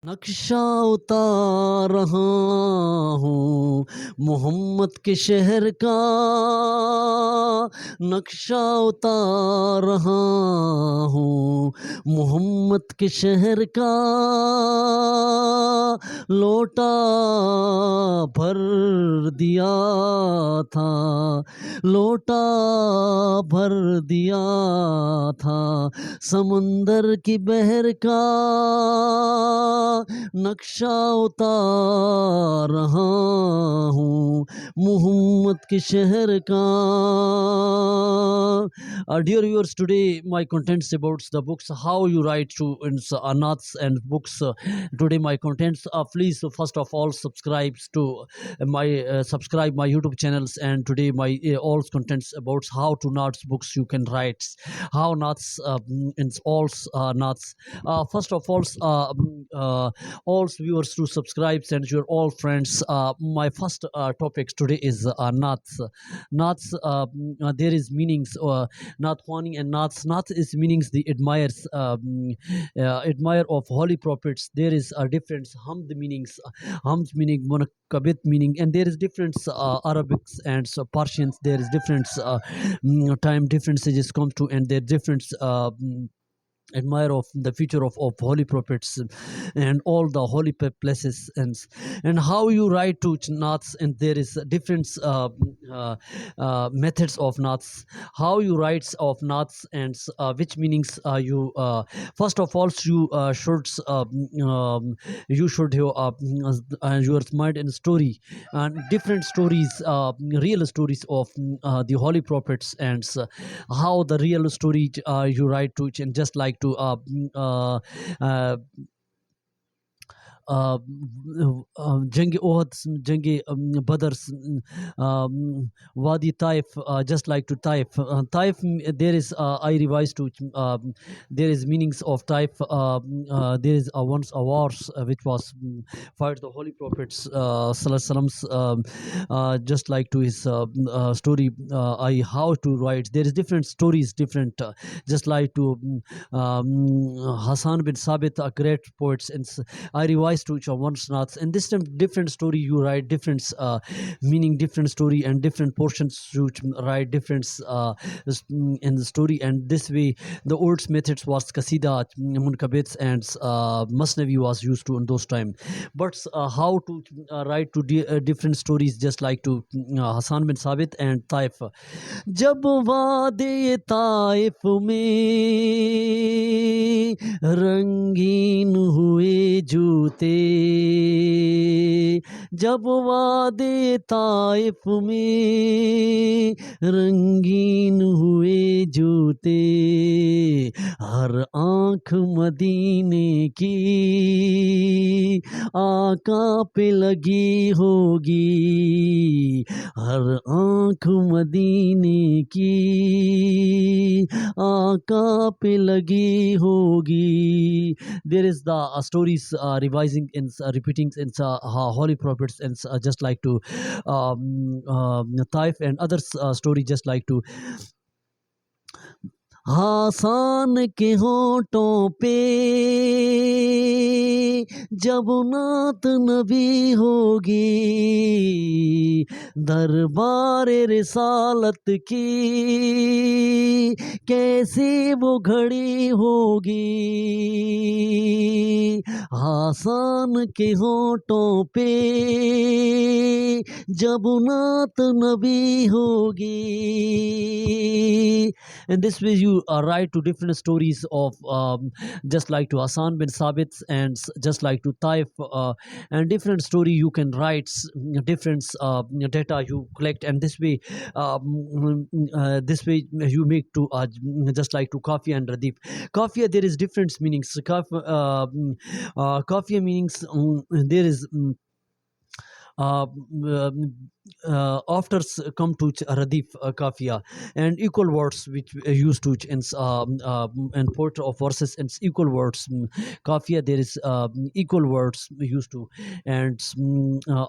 नक्शा उतार रहा हूँ मोहम्मद के शहर का, नक्शा उतार रहा हूँ मोहम्मद के शहर का। लोटा भर दिया था, लोटा भर दिया था समंदर की बहर का। नक्शा उतार रहा हूँ मोहम्मद के शहर का. Dear viewers, today my contents about the books, how you write to Naats and books. Today my contents. Please first of all subscribe my YouTube channels, and today my all contents about how to Naats books you can write, how Naats in all Naats. First of all viewers to subscribe and your all friends. My first topic today is Naats. Naats, there is meanings. Naat khawni and Naats. Naat is meanings the admire of holy prophets. There is a difference. Hamd meanings, Hamd meaning munakabit meaning, and there is difference. Arabics and Persians. There is difference. Time differences come to, and there difference. Admire of the future of holy prophets and all the holy places, and how you write to Naats, and there is different methods of Naats, how you write of Naats, and which meanings you first of all you should have your mind and story, and different stories, real stories of the holy prophets, and how the real story you write to, and just like to uh, Jang Ohad, Jang Badr, Wadi Taif, just like to Taif. Taif, there is, I revised to, there is meanings of Taif. There is once a wars which was fired the Holy Prophets, Sallallahu Alaihi Wasallam, just like to his story, I how to write. There is different stories, different, just like to Hassan bin Sabit, a great poet, and I revised to each one Naats, and this time different story you write, different meaning, different story, and different portions you write different in the story. And this way the old methods was kasida, munkabits, and masnavi was used to in those time. But how to write to different stories, just like to Hassan bin Sabit and Taif. जब वादे Taif में रंगीन हुए जूते, जब वादे Taif में रंगीन हुए जूते, हर आंख मदीने की आका पे लगी होगी, हर आंख मदीने की आका पे लगी होगी. There is the stories revising and repeating in holy prophets, and just like to Taif, and other story just like to Hasan के होठों पे जब नात नबी होगी, दरबार रिसालत की कैसी वो घड़ी होगी. हासान के होठों पे जब नात नबी होगी. And this way you write to different stories of just like to Hassan bin Sabit, and just like to Taif, and different story you can write, different data you collect, and this way you make to just like to Kafiya and Radif. Kafiya, there is different meanings. Kafiya meanings, there is afters come to Radif Kafia, and equal words which used to and poetry of verses and equal words. Kafia, there is equal words used to, and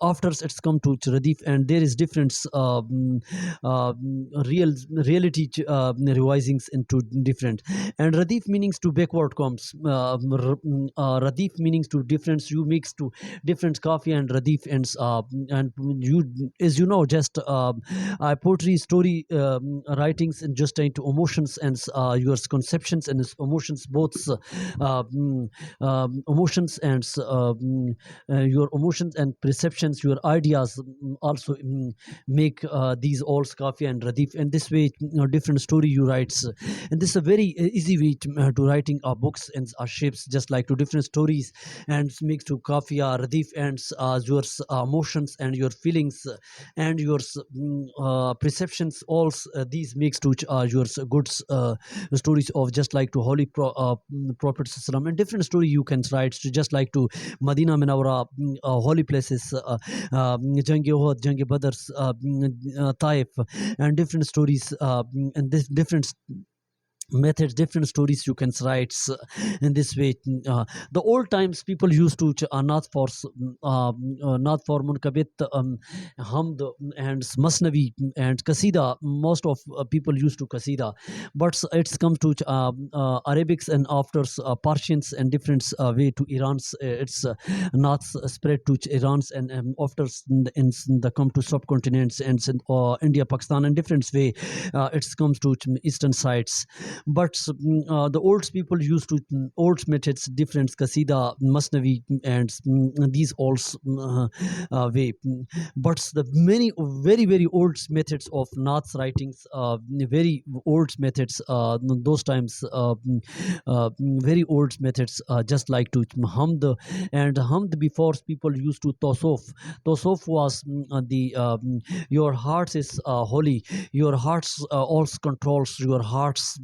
afters it's come to Radif, and there is difference reality revisings into different, and Radif meanings to backward comes Radif meanings to difference, you mix to different Kafia and Radif ends and you, as you know, just poetry story writings and just into emotions and your conceptions and emotions both emotions and your emotions and perceptions, your ideas also make these all Kafia and Radif, and this way different story you writes, and this is a very easy way to writing books and shapes just like to different stories and makes to Kafia Radif and your emotions and your feelings and your perceptions, all these makes to your good stories of just like to holy prophet Sallam, and different story you can write to just like to Madina Munawwara, holy places, Jang Uhud, Jang Badr, Taif, and different stories and this different methods, different stories you can write in this way. The old times people used to not for munkabit hamd and masnavi and kasida, most of people used to kasida, but it's come to Arabics and after Persians and different way to Iran's it's not spread to Iran's and after in the come to subcontinents and India, Pakistan, and different way it's comes to eastern sides, but the old people used to old methods different kasida masnavi and these all way, but the many very old methods of Naats writings, very old methods those times very old methods just like to hamd, and hamd before people used to Tosof was the your heart is holy, your hearts also controls your hearts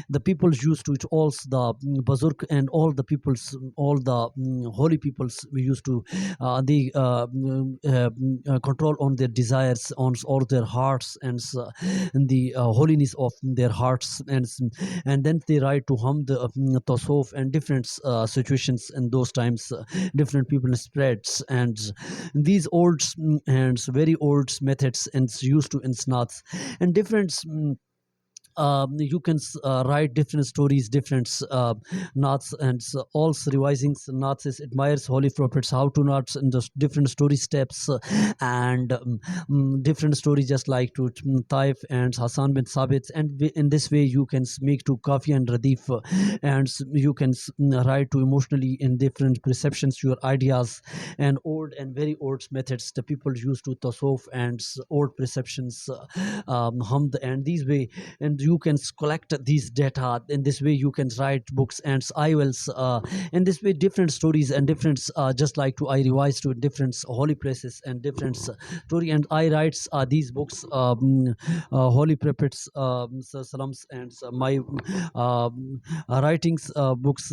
the people used to also the Bazurk and all the peoples, all the holy peoples we used to they control on their desires on all their hearts and the holiness of their hearts, and then they write to hum the Tasof and different situations in those times different people spreads, and these old and very old methods and used to in snats and different you can write different stories, different Naats and also revising Naats is admires holy prophets, how to Naats and the different story steps and different stories just like to Taif and Hassan bin Sabit, and in this way you can make to Kafi and Radif and you can write to emotionally in different perceptions your ideas and old and very old methods the people used to Tasawwuf and old perceptions Hamd, and these way and you can collect these data in this way you can write books and I will in this way different stories and different just like to I revise to different holy places and different story, and I writes these books holy prophets salams and my writings books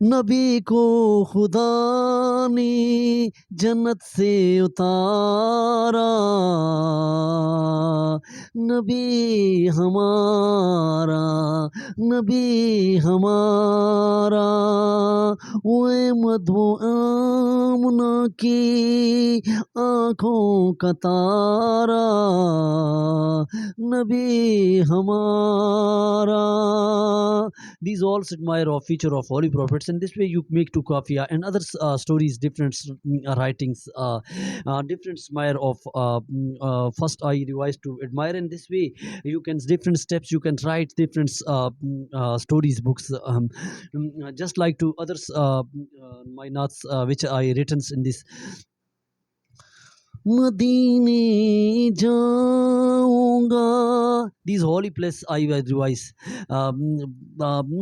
नबी को खुदा ने जन्नत से उतारा नबी हमारा नबी हमारा वो मधु आमना की आँखों का तारा नबी हमारा. These all admire of feature of holy prophets, and this way you make to kafia and other stories, different writings, different admire of first I revise to admire. In this way, you can different steps you can write different stories books, just like to others my notes which I written in this. मदीने जाऊंगा, these holy place I will revise.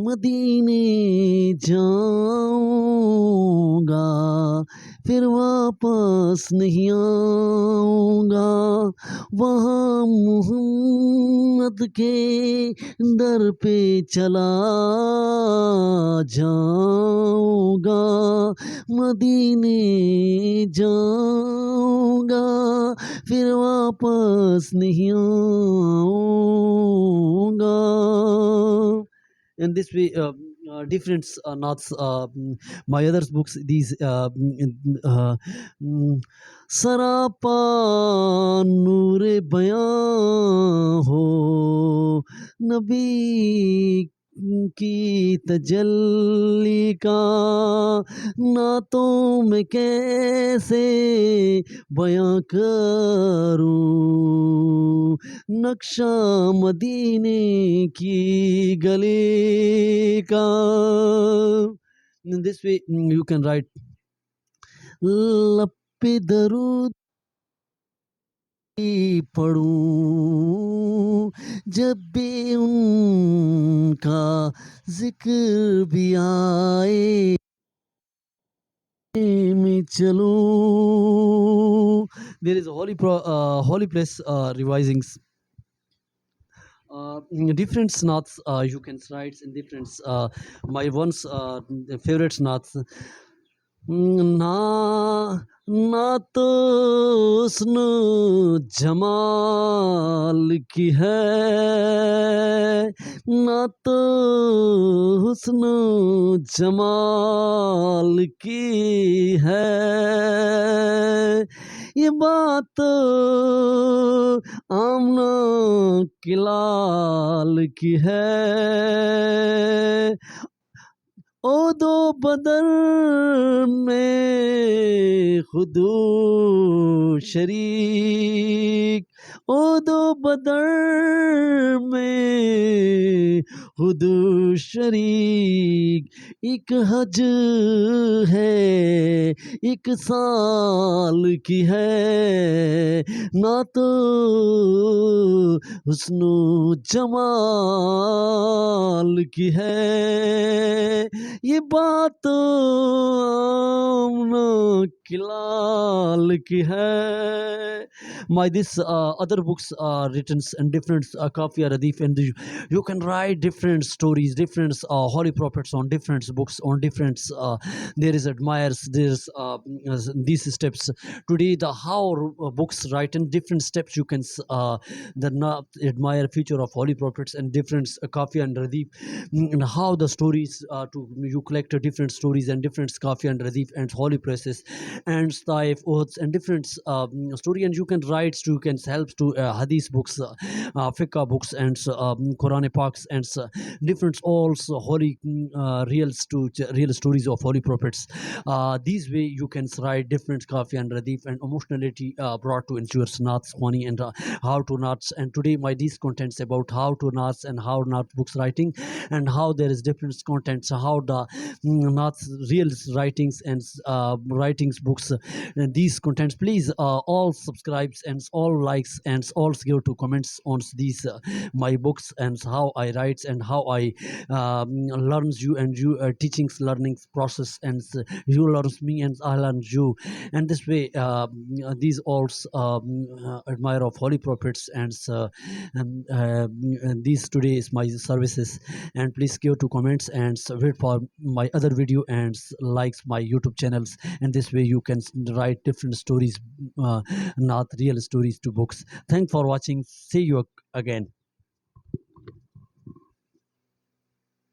मदीने जाऊंगा फिर वापस नहीं आऊँगा, वहाँ मोहम्मद के दर पे चला जाऊँगा, मदीने जाऊँगा, फिर वापस नहीं आऊँगा। In this way, different knots. My other books, these mm, सरापा नूरे बयां हो, नबी की तजल्ली का नातों में कैसे बयां करूं, नक्शा मदीने की गली का. In this way, you can write लब पे दरूद पढ़ूं, जब भी उनका जिक्र भी आए में चलूं. There is a holy place revising different knots. You can write in different my one's favorite knots. ना ना तो हुस्न जमाल की है, ना तो हुस्न जमाल की है, ये बात तो आमना की लाल की है, ओ दो बदन में खुदू शरीक, ओ दो बदन में खुदू शरीक, एक हज है एक साल की है, ना तो हुस्नो जमाल की है, ये बात तो आमना की लाल की है. My this other books are written in different Kafiya Radif, and you can write different stories, different holy prophets on different books, on different there is admires, there's these steps. Today the how books write in different steps, you can the admire future of holy prophets and different Kafiya and Radif, and how the stories to you collect different stories and different Kafiya and Radif and holy places and Taif, oaths and different story, and you can write to, you can help to hadith books, fiqh books and Quran Paks and different also holy real stories of holy prophets. These way you can write different kafi and radif and emotionality brought to ensure Naats, khawni and how to Naats. And today my these contents about how to Naats and how Naat books writing and how there is different contents, how the Naats real writings and writings books and these contents. Please all subscribes and all likes and all give to comments on these my books and how I write and how I learns you and you teachings learning process and you learns me and I learn you, and this way these all admire of holy prophets and these today is my services, and please give to comments and wait for my other video and likes my YouTube channels, and this way you can write different stories, not real stories to books. Thanks for watching. See you again.